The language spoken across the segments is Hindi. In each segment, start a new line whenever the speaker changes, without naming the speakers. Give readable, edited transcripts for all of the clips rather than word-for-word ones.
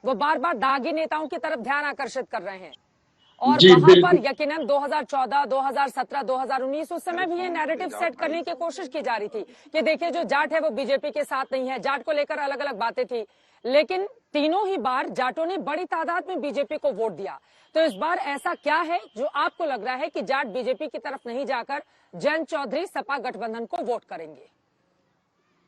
वो बार बार दागी नेताओं की तरफ ध्यान आकर्षित कर रहे हैं। और
जी
वहां पर
बिल्कुल।
यकीनन 2014, 2017, 2019 उस समय भी ये नैरेटिव सेट करने की कोशिश की जा रही थी कि देखिए जो जाट है वो बीजेपी के साथ नहीं है, जाट को लेकर अलग अलग बातें थी, लेकिन तीनों ही बार जाटों ने बड़ी तादाद में बीजेपी को वोट दिया। तो इस बार ऐसा क्या है जो आपको लग रहा है कि जाट बीजेपी की तरफ नहीं जाकर जयंत चौधरी सपा गठबंधन को वोट करेंगे?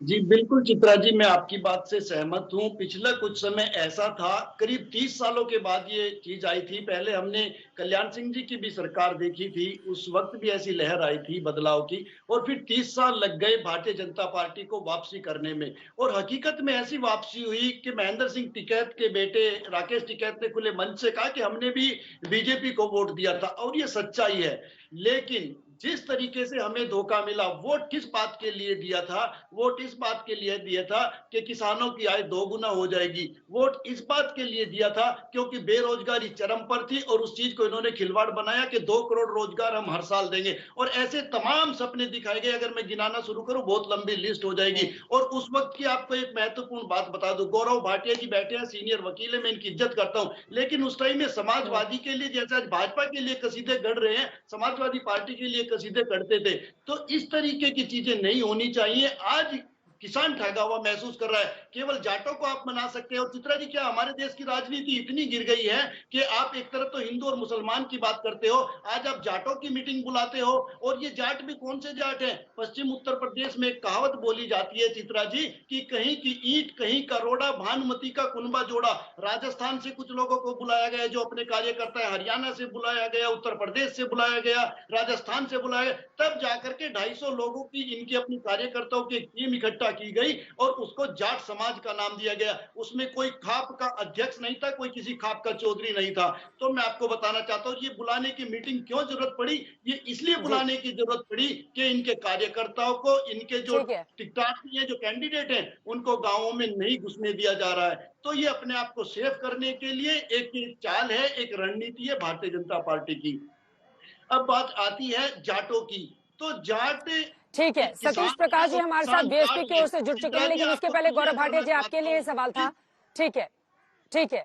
जी बिल्कुल चित्रा जी, मैं आपकी बात से सहमत हूं। पिछले कुछ समय ऐसा था, करीब 30 सालों के बाद ये चीज आई थी। पहले हमने कल्याण सिंह जी की भी सरकार देखी थी, उस वक्त भी ऐसी लहर आई थी बदलाव की, और फिर 30 साल लग गए भारतीय जनता पार्टी को वापसी करने में। और हकीकत में ऐसी वापसी हुई कि महेंद्र सिंह टिकैत के बेटे राकेश टिकैत ने खुले मंच से कहा कि हमने भी बीजेपी को वोट दिया था, और ये सच्चाई है। लेकिन जिस तरीके से हमें धोखा मिला, वोट किस बात के लिए दिया था? वोट इस बात के लिए दिया था कि किसानों की आय दोगुना हो जाएगी। वोट इस बात के लिए दिया था क्योंकि बेरोजगारी चरम पर थी, और उस चीज को इन्होंने खिलवाड़ बनाया कि 2 करोड़ रोजगार हम हर साल देंगे, और ऐसे तमाम सपने दिखाए गए। अगर मैं गिनाना शुरू करूं बहुत लंबी लिस्ट हो जाएगी। और उस वक्त की आपको एक महत्वपूर्ण बात बता दूं, गौरव भाटिया जी बैठे हैं, सीनियर वकील है, मैं इनकी इज्जत करता हूं, लेकिन उस टाइम में समाजवादी के लिए, जैसे आज भाजपा के लिए कसीदे गढ़ रहे हैं, समाजवादी पार्टी के लिए कसीदे करते थे। तो इस तरीके की चीजें नहीं होनी चाहिए। आज किसान ठगा हुआ महसूस कर रहा है। केवल जाटों को आप मना सकते हो। चित्रा जी, क्या हमारे देश की राजनीति इतनी गिर गई है कि आप एक तरफ तो हिंदू और मुसलमान की बात करते हो, आज आप जाटों की मीटिंग बुलाते हो? और ये जाट भी कौन से जाट हैं? पश्चिम उत्तर प्रदेश में एक कहावत बोली जाती है चित्रा जी, कि कहीं की ईंट कहीं का रोड़ा, भानुमति का कुनबा जोड़ा। राजस्थान से कुछ लोगों को बुलाया गया जो अपने कार्यकर्ता है, हरियाणा से बुलाया गया, उत्तर प्रदेश से बुलाया गया, राजस्थान से बुलाया गया, तब जाकर के 250 लोगों की, इनकी अपनी कार्यकर्ताओं की एक टीम इकट्ठा की गई और उसको जाट समाज का नाम दिया गया। उसमें कोई खाप का अध्यक्ष नहीं था, कोई किसी खाप का चौधरी नहीं था। तो मैं आपको बताना चाहता हूं, ये बुलाने की मीटिंग क्यों जरूरत पड़ी? ये इसलिए बुलाने की जरूरत पड़ी कि इनके कार्यकर्ताओं को, इनके जो टिकटार्थी हैं, जो कैंडिडेट हैं, उनको गांवों में नहीं घुसने दिया जा रहा है। तो ये अपने आप को सेव करने के लिए एक चाल है, एक रणनीति है भारतीय जनता पार्टी की। अब बात आती है जाटों की। तो जाट,
ठीक है, सतीश प्रकाश जी हमारे साथ बीएसपी की ओर से जुड़ चुके हैं, लेकिन उसके पहले गौरव भाटिया जी आपके लिए सवाल था। ठीक है, ठीक है।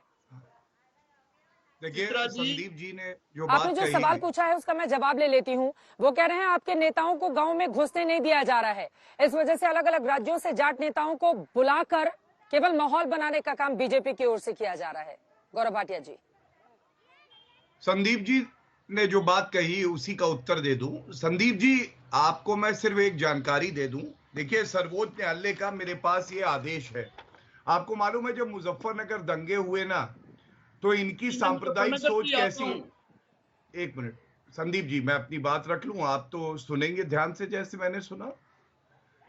देखिए संदीप जी ने जो
आपने जो सवाल पूछा है उसका मैं जवाब ले लेती हूँ। वो कह रहे हैं आपके नेताओं को गांव में घुसने नहीं दिया जा रहा है, इस वजह से अलग अलग राज्यों से जाट नेताओं को बुलाकर केवल माहौल बनाने का काम बीजेपी की ओर से किया जा रहा है। गौरव भाटिया जी।
संदीप जी ने जो बात कही उसी का उत्तर दे दूं। संदीप जी, आपको मैं सिर्फ एक जानकारी दे दूं। देखिए, सर्वोच्च न्यायालय का मेरे पास ये आदेश है। आपको मालूम है जब मुजफ्फरनगर दंगे हुए ना, तो इनकी सांप्रदायिक सोच कैसी। एक मिनट संदीप जी, मैं अपनी बात रख लूं, आप तो सुनेंगे ध्यान से जैसे मैंने सुना।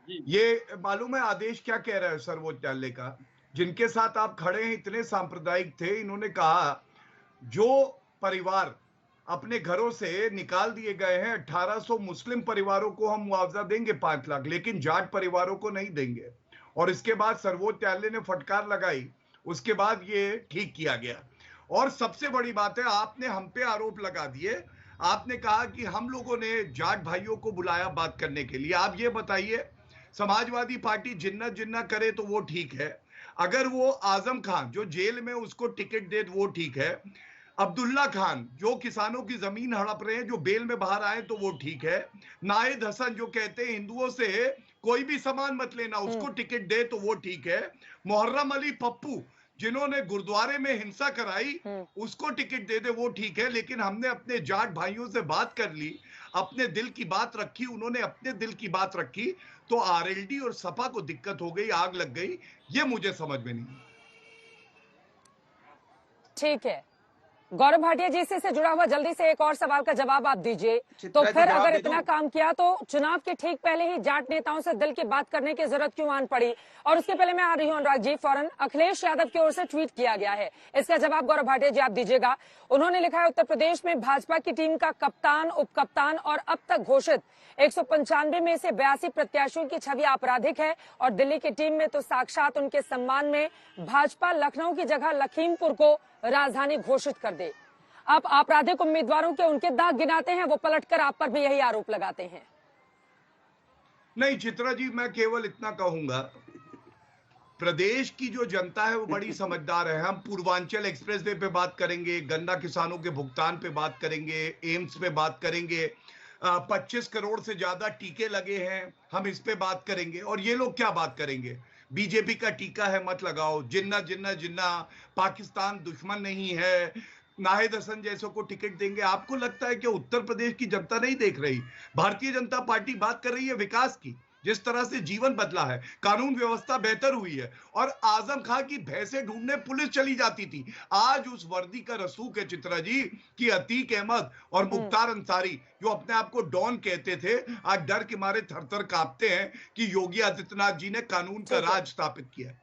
ये मालूम है आदेश क्या कह रहा है सर्वोच्च न्यायालय का? जिनके साथ आप खड़े हैं इतने सांप्रदायिक थे, इन्होंने कहा जो परिवार अपने घरों से निकाल दिए गए हैं, 1800 मुस्लिम परिवारों को हम मुआवजा देंगे 5 लाख, लेकिन जाट परिवारों को नहीं देंगे। और इसके बाद सर्वोच्च न्यायालय ने फटकार लगाई, उसके बाद ये ठीक किया गया। और सबसे बड़ी बात है, आपने हम पे आरोप लगा दिए। आपने कहा कि हम लोगों ने जाट भाइयों को बुलाया बात करने के लिए। आप ये बताइए, समाजवादी पार्टी जिन्ना जिन्ना करे तो वो ठीक है, अगर वो आजम खान जो जेल में उसको टिकट दे वो ठीक है, अब्दुल्ला खान जो किसानों की जमीन हड़प रहे हैं जो बेल में बाहर आए तो वो ठीक है, नाहिद हसन जो कहते हैं हिंदुओं से कोई भी सामान मत लेना उसको टिकट दे तो वो ठीक है, मुहर्रम अली पप्पू जिन्होंने गुरुद्वारे में हिंसा कराई उसको टिकट दे दे वो ठीक है। लेकिन हमने अपने जाट भाइयों से बात कर ली, अपने दिल की बात रखी, उन्होंने अपने दिल की बात रखी, तो आरएलडी और सपा को दिक्कत हो गई, आग लग गई। ये मुझे समझ में नहीं।
ठीक है, गौरव भाटिया जी से जुड़ा हुआ जल्दी से एक और सवाल का जवाब आप दीजिए। तो फिर अगर इतना काम किया तो चुनाव के ठीक पहले ही जाट नेताओं से दिल की बात करने की जरूरत क्यों आन पड़ी? और उसके पहले मैं आ रही हूं अनुराग जी, फौरन अखिलेश यादव की ओर से ट्वीट किया गया है, इसका जवाब गौरव भाटिया जी आप दीजिएगा। उन्होंने लिखा है उत्तर प्रदेश में भाजपा की टीम का कप्तान, उपकप्तान और अब तक घोषित 195 में से 82 प्रत्याशियों की छवि आपराधिक है, और दिल्ली की टीम में तो साक्षात उनके सम्मान में भाजपा लखनऊ की जगह लखीमपुर को राजधानी घोषित कर दे। आप आपराधिक उम्मीदवारों के उनके दाग गिनाते हैं, वो पलटकर आप पर भी यही आरोप लगाते हैं।
नहीं चित्रा जी, मैं केवल इतना कहूंगा, प्रदेश की जो जनता है वो बड़ी समझदार है। हम पूर्वांचल एक्सप्रेसवे पे बात करेंगे, गन्ना किसानों के भुगतान पे बात करेंगे, एम्स पे बात करेंगे, 25 करोड़ से ज्यादा टीके लगे हैं, हम इस पे बात करेंगे। और ये लोग क्या बात करेंगे? बीजेपी का टीका है मत लगाओ, जिन्ना जिन्ना जिन्ना, पाकिस्तान दुश्मन नहीं है, नाहिद हसन जैसों को टिकट देंगे। आपको लगता है कि उत्तर प्रदेश की जनता नहीं देख रही? भारतीय जनता पार्टी बात कर रही है विकास की, जिस तरह से जीवन बदला है, कानून व्यवस्था बेहतर हुई है। और आजम खां की भैंसे ढूंढने पुलिस चली जाती थी, आज उस वर्दी का रसूख है चित्रा जी कि अतीक अहमद और मुख्तार अंसारी, जो अपने आप को डॉन कहते थे, आज डर के मारे थर थर कांपते हैं कि योगी आदित्यनाथ जी ने कानून का राज स्थापित किया है।